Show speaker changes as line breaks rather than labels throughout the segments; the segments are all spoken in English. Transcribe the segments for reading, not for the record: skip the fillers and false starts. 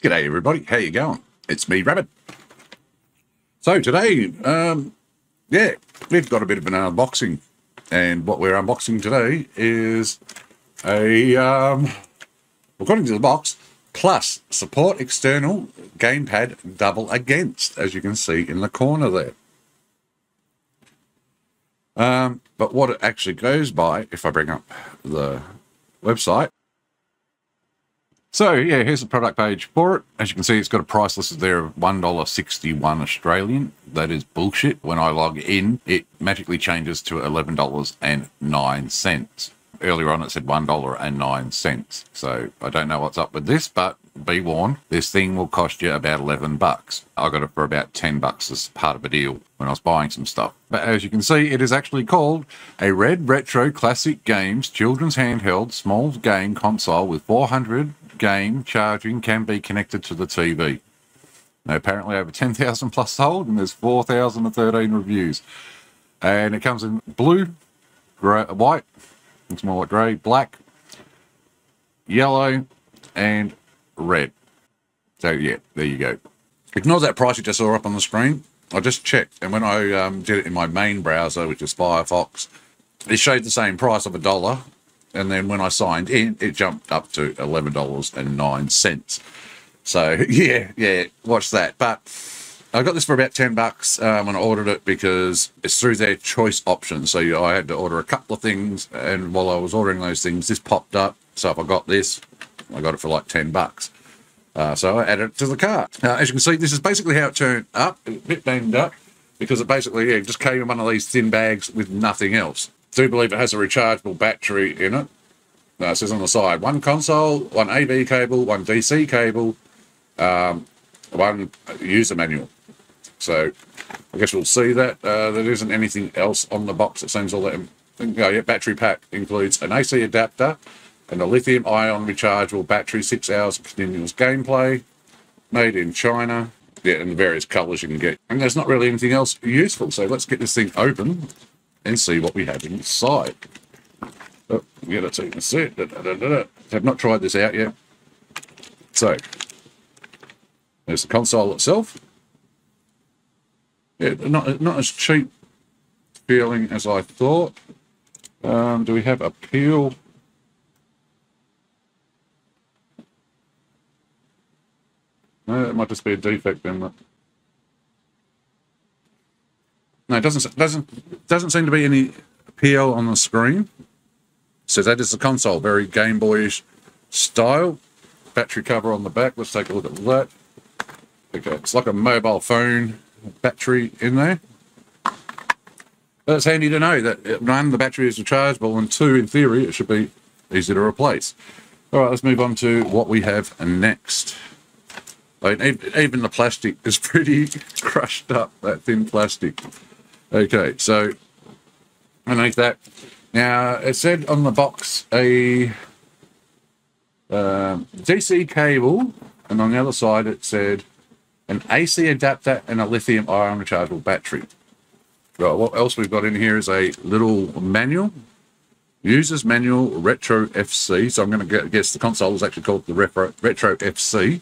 G'day everybody, how you going? It's me, Rabid. So today, yeah, we've got a bit of an unboxing, and what we're unboxing today is a, according to the box, plus support external gamepad double against, as you can see in the corner there. But what it actually goes by, if I bring up the website. So, yeah, here's the product page for it. As you can see, it's got a price listed there of $1.61 Australian. That is bullshit. When I log in, it magically changes to $11.09. Earlier on, it said $1.09. So, I don't know what's up with this, but be warned, this thing will cost you about 11 bucks. I got it for about 10 bucks as part of a deal when I was buying some stuff. But as you can see, it is actually called a Red Retro Classic Games Children's Handheld Small Game Console with 400 game charging, can be connected to the TV. Now, apparently over 10,000 plus sold, and there's 4,013 reviews. And it comes in blue, gray, white, it's more like grey, black, yellow, and red. So yeah, there you go. Ignore that price you just saw up on the screen. I just checked, and when I did it in my main browser, which is Firefox, it showed the same price of $1. And then when I signed in, it jumped up to $11.09. So yeah, watch that. But I got this for about 10 bucks when I ordered it, because it's through their choice option. So I had to order a couple of things, and while I was ordering those things, this popped up. So if I got this, I got it for like 10 bucks. So I added it to the cart. As you can see, this is basically how it turned up. A bit banged up, because it basically just came in one of these thin bags with nothing else. I do believe it has a rechargeable battery in it. It says on the side, one console, one AV cable, one DC cable, one user manual. So I guess we'll see that. There isn't anything else on the box that seems all that. Yeah, battery pack includes an AC adapter and a lithium-ion rechargeable battery, 6 hours of continuous gameplay, made in China. Yeah, and the various colours you can get. And there's not really anything else useful. So let's get this thing open and see what we have inside. Oh, yeah, that's how you can see it. Have not tried this out yet. So, there's the console itself. Yeah, not as cheap feeling as I thought. Do we have a peel? No, it might just be a defect then. No, it doesn't seem to be any peel on the screen. So that is the console, very Game Boyish style. Battery cover on the back. Let's take a look at that. Okay, it's like a mobile phone battery in there. But it's handy to know that, one, the battery is rechargeable, and two, in theory, it should be easy to replace. All right, let's move on to what we have next. I mean, even the plastic is pretty crushed up, that thin plastic. Okay, so underneath that, now it said on the box a DC cable, and on the other side it said an AC adapter and a lithium-ion rechargeable battery. Right, what else we've got in here is a little manual, user's manual Retro FC. So I'm going to guess the console is actually called the Retro FC.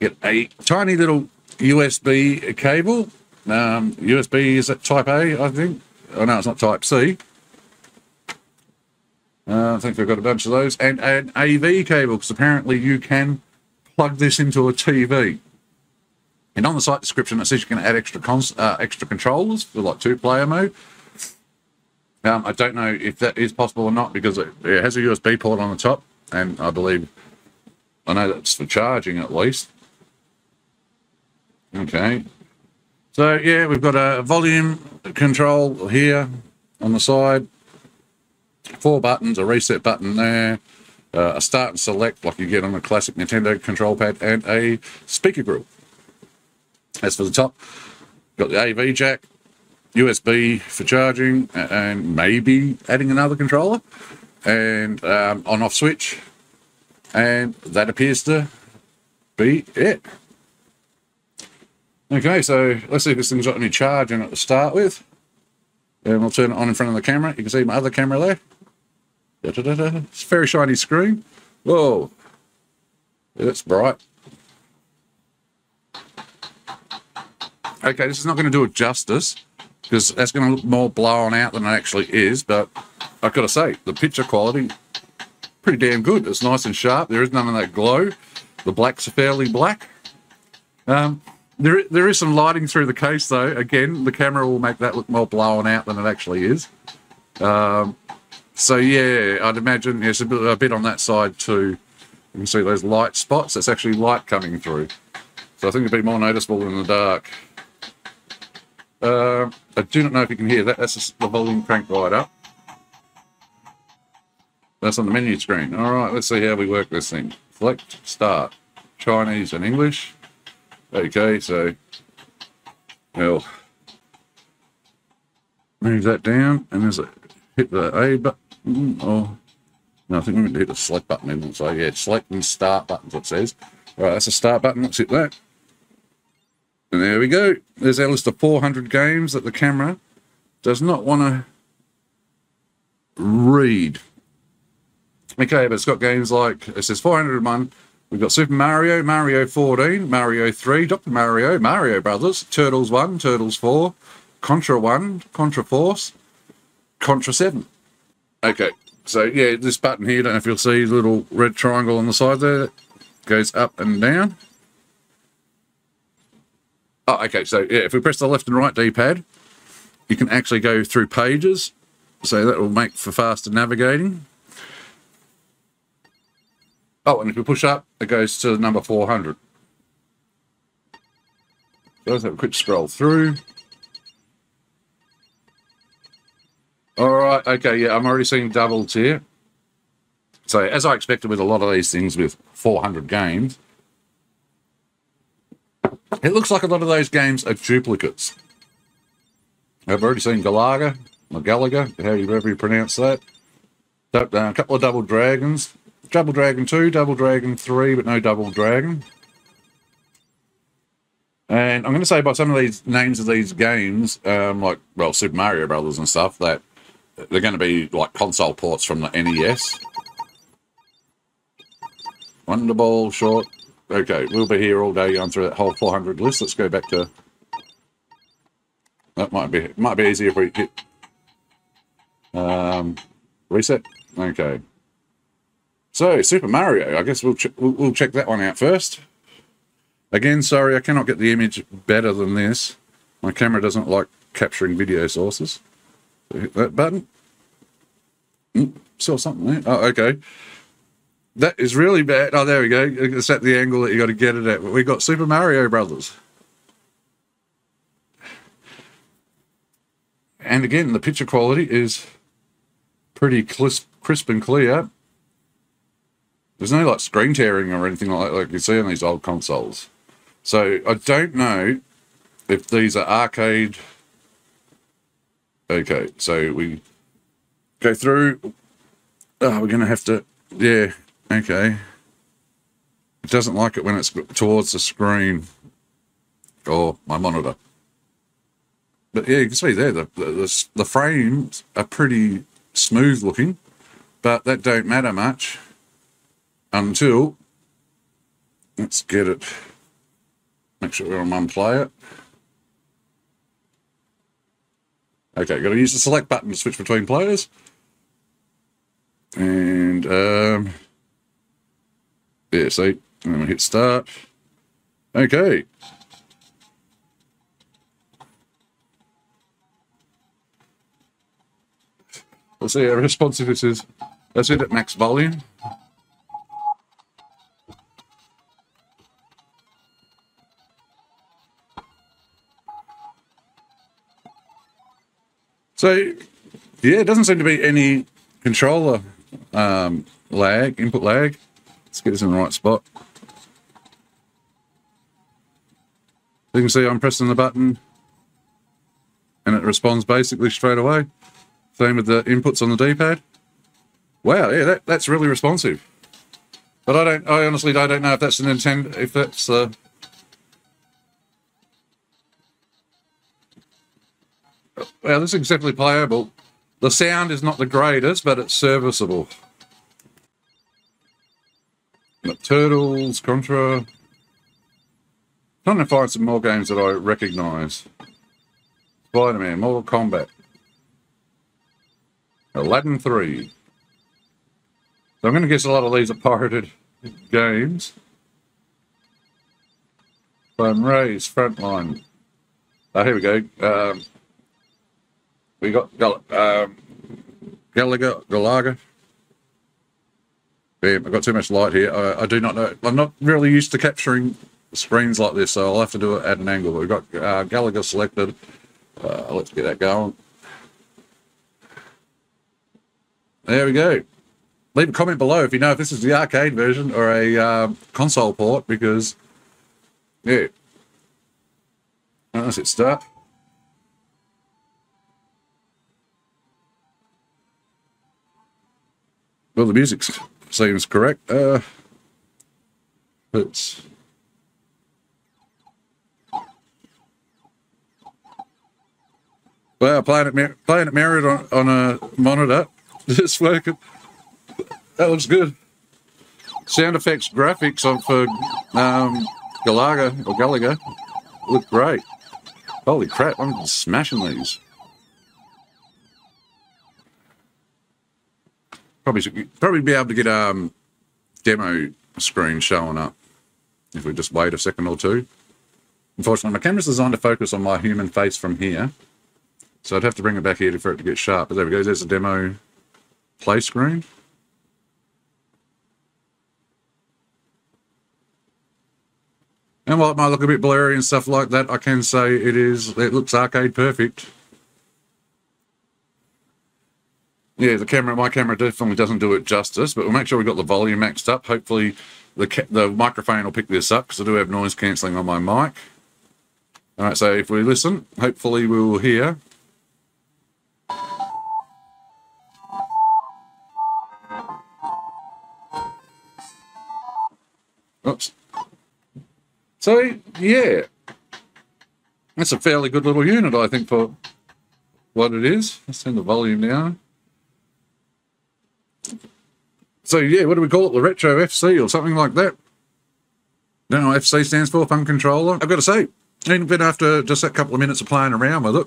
Get a tiny little USB cable. USB is at Type A, I think. Oh no, it's not Type C. I think we've got a bunch of those, and an AV cable, because apparently you can plug this into a TV. And on the site description, it says you can add extra controllers for like 2-player mode. I don't know if that is possible or not, because it has a USB port on the top, and I know that's for charging at least. Okay. So yeah, we've got a volume control here on the side, 4 buttons, a reset button there, a start and select like you get on a classic Nintendo control pad, and a speaker grill. As for the top, got the AV jack, USB for charging, and maybe adding another controller, and on-off switch, and that appears to be it. Okay, so let's see if this thing's got any charge in it to start with. And we'll turn it on in front of the camera. You can see my other camera there. It's a very shiny screen. Whoa. It's bright. Okay, this is not going to do it justice, because that's going to look more blown out than it actually is, but I've got to say, the picture quality, pretty damn good. It's nice and sharp. There is none of that glow. The black's fairly black. There is some lighting through the case, though. Again, the camera will make that look more blown out than it actually is. So, yeah, I'd imagine there's a bit on that side, too. You can see those light spots. That's actually light coming through. So I think it'd be more noticeable in the dark. I do not know if you can hear that. That's the volume cranked right up. That's on the menu screen. All right, let's see how we work this thing. Select, start. Chinese and English. Okay, so I'll move that down, and there's hit the A button. Oh, no, I think we need to hit the select button, isn't it? So yeah, select and start buttons, it says. All right, that's a start button. Let's hit that. And there we go. There's our list of 400 games that the camera does not want to read. Okay, but it's got games like, it says 401. We've got Super Mario, Mario 14, Mario 3, Dr. Mario, Mario Brothers, Turtles 1, Turtles 4, Contra 1, Contra Force, Contra 7. Okay, so yeah, this button here, don't know if you'll see the little red triangle on the side there, that goes up and down. Oh, okay, so yeah, if we press the left and right D-pad, you can actually go through pages, so that will make for faster navigating. Oh, and if we push up, it goes to number 400. So let's have a quick scroll through. All right, okay, yeah, I'm already seeing doubles here. So, as I expected with a lot of these things with 400 games, it looks like a lot of those games are duplicates. I've already seen Galaga, however you pronounce that. A couple of Double Dragons. Double Dragon 2, Double Dragon 3, but no Double Dragon. And I'm going to say by some of these names of these games, like, well, Super Mario Brothers and stuff, that they're going to be like console ports from the NES. Wonder Ball, short. Okay, we'll be here all day going through that whole 400 list. Let's go back to... That might be easier if we hit... reset. Okay. So, Super Mario, I guess we'll check that one out first. Again, sorry, I cannot get the image better than this. My camera doesn't like capturing video sources. So hit that button. Saw something there. Oh, okay. That is really bad. Oh, there we go. It's at the angle that you got to get it at. But we got Super Mario Brothers. And again, the picture quality is pretty crisp and clear. There's no like screen tearing or anything like you see on these old consoles. So I don't know if these are arcade. Okay, so we go through. Oh, we're going to have to, yeah, okay. It doesn't like it when it's towards the screen or my monitor. But yeah, you can see there, the frames are pretty smooth looking, but that don't matter much until, let's get it, make sure we're on one player. Okay, got to use the select button to switch between players. And, yeah, see, and then we hit start. Okay. Let's see how responsive this is. Let's hit at max volume. So, yeah, it doesn't seem to be any controller lag, input lag. Let's get this in the right spot. You can see I'm pressing the button and it responds basically straight away. Same with the inputs on the D-pad. Wow, yeah, that's really responsive. But I honestly don't know if that's the Nintendo, if that's the... Well, this is definitely playable. The sound is not the greatest, but it's serviceable. But Turtles, Contra. Trying to find some more games that I recognise. Spider-Man, Mortal Kombat. Aladdin 3. So I'm going to guess a lot of these are pirated games. Bone Rays, Frontline. Oh, here we go. We got Galaga. Bam, I've got too much light here. I do not know. I'm not really used to capturing screens like this, so I'll have to do it at an angle. We've got Galaga selected. Let's get that going. There we go. Leave a comment below if you know if this is the arcade version or a console port, because, yeah. Let's hit start. Well, the music seems correct. It's... Wow, playing it mirrored on a monitor. It's working. That looks good. Sound effects, graphics for Galaga look great. Holy crap, I'm smashing these. Probably be able to get demo screen showing up if we just wait a second or two. Unfortunately, my camera's designed to focus on my human face from here, so I'd have to bring it back here for it to get sharp. But there we go, there's a demo play screen. And while it might look a bit blurry and stuff like that, I can say it looks arcade perfect. Yeah, my camera definitely doesn't do it justice, but we'll make sure we've got the volume maxed up. Hopefully the microphone will pick this up, because I do have noise cancelling on my mic. All right, so if we listen, hopefully we will hear. Oops. So, yeah, that's a fairly good little unit, I think, for what it is. Let's turn the volume down. So, yeah, what do we call it? The Retro FC or something like that? I don't know what FC stands for, Fun Controller. I've got to say, even after just a couple of minutes of playing around with it,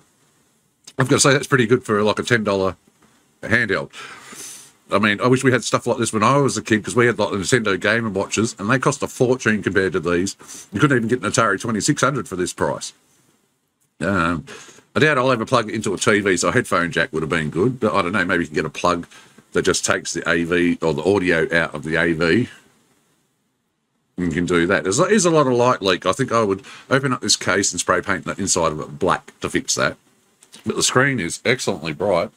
I've got to say that's pretty good for like a $10 handheld. I mean, I wish we had stuff like this when I was a kid, because we had like the Nintendo Game & Watches, and they cost a fortune compared to these. You couldn't even get an Atari 2600 for this price. I doubt I'll ever plug it into a TV, so a headphone jack would have been good. But I don't know, maybe you can get a plug that just takes the AV or the audio out of the AV. And you can do that. There's a lot of light leak. I think I would open up this case and spray paint the inside of it black to fix that. But the screen is excellently bright.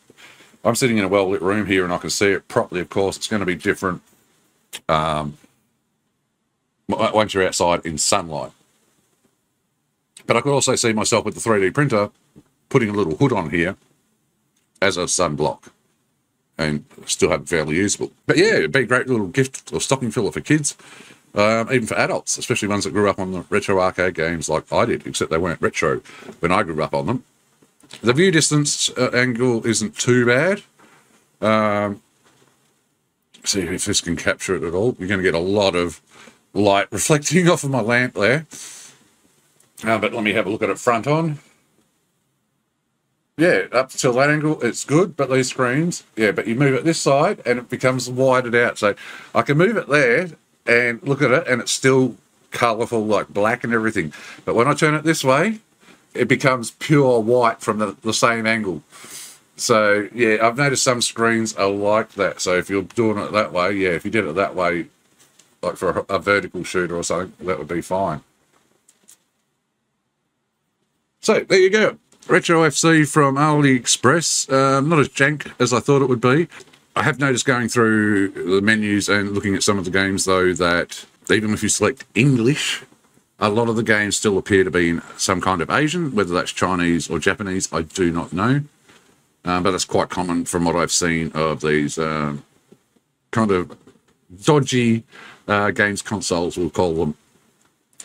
I'm sitting in a well-lit room here and I can see it properly. Of course, it's going to be different once you're outside in sunlight. But I could also see myself with the 3D printer putting a little hood on here as a sunblock, and still have it fairly usable. But yeah, it'd be a great little gift or stocking filler for kids, even for adults, especially ones that grew up on the retro arcade games like I did, except they weren't retro when I grew up on them. The view distance angle isn't too bad. See if this can capture it at all. You're going to get a lot of light reflecting off of my lamp there. But let me have a look at it front on. Yeah, up till that angle, it's good, but these screens, yeah, but you move it this side and it becomes widened out. So I can move it there and look at it and it's still colourful, like black and everything. But when I turn it this way, it becomes pure white from the same angle. So, yeah, I've noticed some screens are like that. So if you're doing it that way, yeah, if you did it that way, like for a vertical shooter or something, that would be fine. So, there you go. Retro FC from Aliexpress. Not as jank as I thought it would be. I have noticed going through the menus and looking at some of the games, though, that even if you select English, a lot of the games still appear to be in some kind of Asian, whether that's Chinese or Japanese, I do not know. But that's quite common from what I've seen of these kind of dodgy games consoles, we'll call them.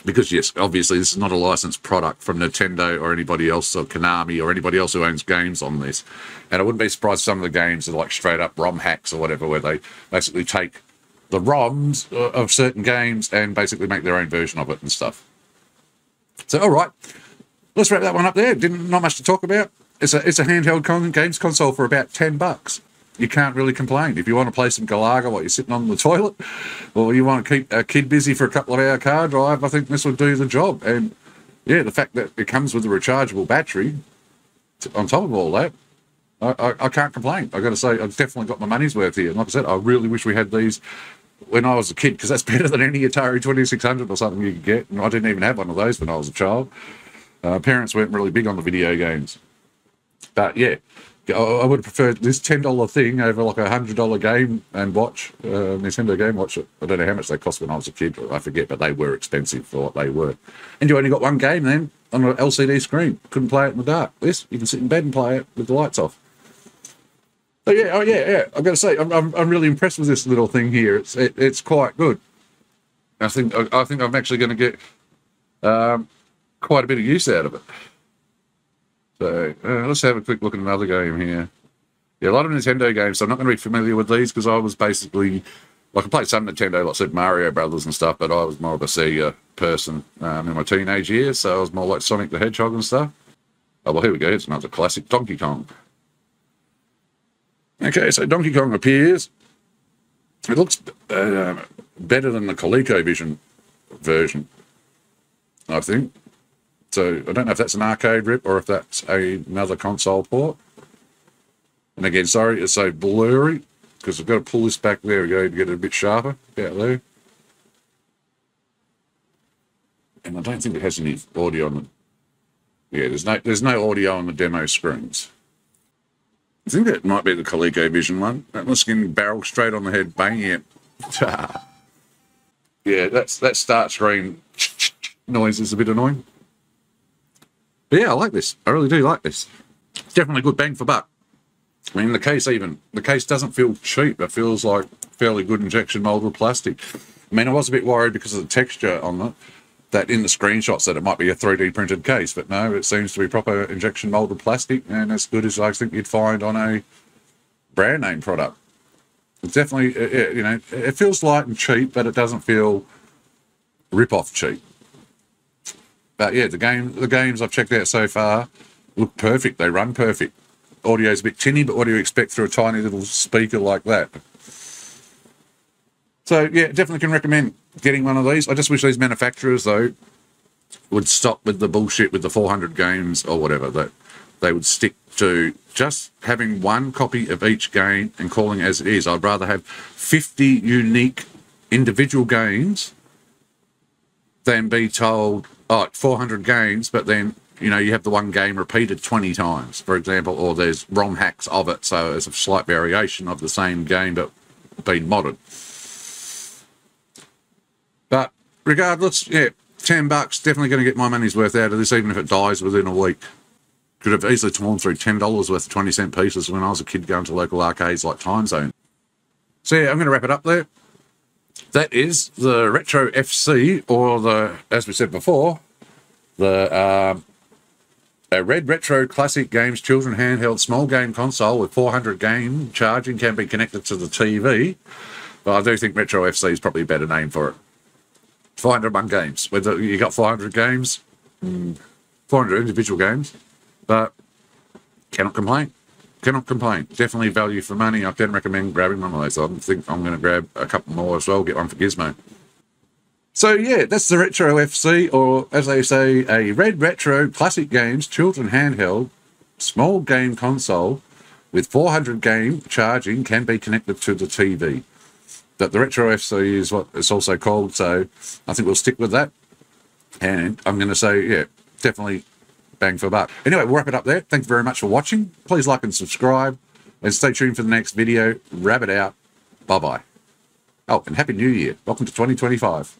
Because, yes, obviously this is not a licensed product from Nintendo or anybody else, or Konami or anybody else who owns games on this. And I wouldn't be surprised some of the games are like straight up ROM hacks or whatever, where they basically take the ROMs of certain games and basically make their own version of it and stuff. So, all right, let's wrap that one up there. Not much to talk about. It's a handheld games console for about $10. You can't really complain. If you want to play some Galaga while you're sitting on the toilet, or you want to keep a kid busy for a couple of hour car drive, I think this would do the job. And yeah, the fact that it comes with a rechargeable battery on top of all that, I can't complain. I've got to say, I've definitely got my money's worth here. And like I said, I really wish we had these when I was a kid, because that's better than any Atari 2600 or something you could get. And I didn't even have one of those when I was a child. Parents weren't really big on the video games. But yeah, I would have preferred this $10 thing over like a $100 game and watch, Nintendo game watch. I don't know how much they cost when I was a kid, I forget, but they were expensive for what they were. And you only got one game then on an LCD screen. Couldn't play it in the dark. This, you can sit in bed and play it with the lights off. So yeah, I've got to say, I'm really impressed with this little thing here. It's quite good. I think I'm actually going to get quite a bit of use out of it. So let's have a quick look at another game here. Yeah, a lot of Nintendo games. So I'm not going to be familiar with these because I was basically, like, I played some Nintendo, like Super Mario Brothers and stuff, but I was more of a Sega person in my teenage years, so I was more like Sonic the Hedgehog and stuff. Oh, well, here we go. It's another classic, Donkey Kong. Okay, so Donkey Kong appears. It looks better than the ColecoVision version, I think. So I don't know if that's an arcade rip or if that's another console port. And again, sorry, it's so blurry because I've got to pull this back. There we go, to get it a bit sharper, about there. And I don't think it has any audio on the... Yeah, there's no audio on the demo screens. I think that might be the ColecoVision one. That was getting barrel straight on the head, bang, yeah. Yeah, that start screen noise is a bit annoying. But yeah, I like this. I really do like this. It's definitely good bang for buck. I mean, the case doesn't feel cheap. It feels like fairly good injection molded plastic. I mean, I was a bit worried because of the texture on it, that in the screenshots that it might be a 3D printed case, but no, it seems to be proper injection molded plastic and as good as I think you'd find on a brand name product. It's definitely, it feels light and cheap, but it doesn't feel rip-off cheap. But yeah, the games I've checked out so far look perfect. They run perfect. Audio's a bit tinny, but what do you expect through a tiny little speaker like that? So yeah, definitely can recommend getting one of these. I just wish these manufacturers, though, would stop with the bullshit with the 400 games or whatever. That they would stick to just having one copy of each game and calling it as it is. I'd rather have 50 unique individual games than be told, oh, 400 games, but then, you have the one game repeated 20 times, for example, or there's ROM hacks of it, so it's a slight variation of the same game but being modded. But regardless, yeah, $10, definitely going to get my money's worth out of this, even if it dies within a week. Could have easily torn through $10 worth of 20-cent pieces when I was a kid going to local arcades like Time Zone. So yeah, I'm going to wrap it up there. That is the Retro FC, or the, as we said before, the a Red Retro Classic Games Children Handheld Small Game Console with 400 game charging, can be connected to the TV. But I do think Retro FC is probably a better name for it. 401 games. Whether you got 400 games, 400 individual games, but cannot complain. Cannot complain. Definitely value for money. I can recommend grabbing one of those. I think I'm going to grab a couple more as well, get one for Gizmo. So yeah, that's the Retro FC, or as they say, a Red Retro Classic Games Children Handheld Small Game Console with 400 game charging, can be connected to the TV. That the Retro FC is what it's also called, so I think we'll stick with that. And I'm going to say, yeah, definitely bang for buck. Anyway, we'll wrap it up there. Thanks very much for watching. Please like and subscribe, and stay tuned for the next video. Rabid out. Bye-bye. Oh, and Happy New Year. Welcome to 2025.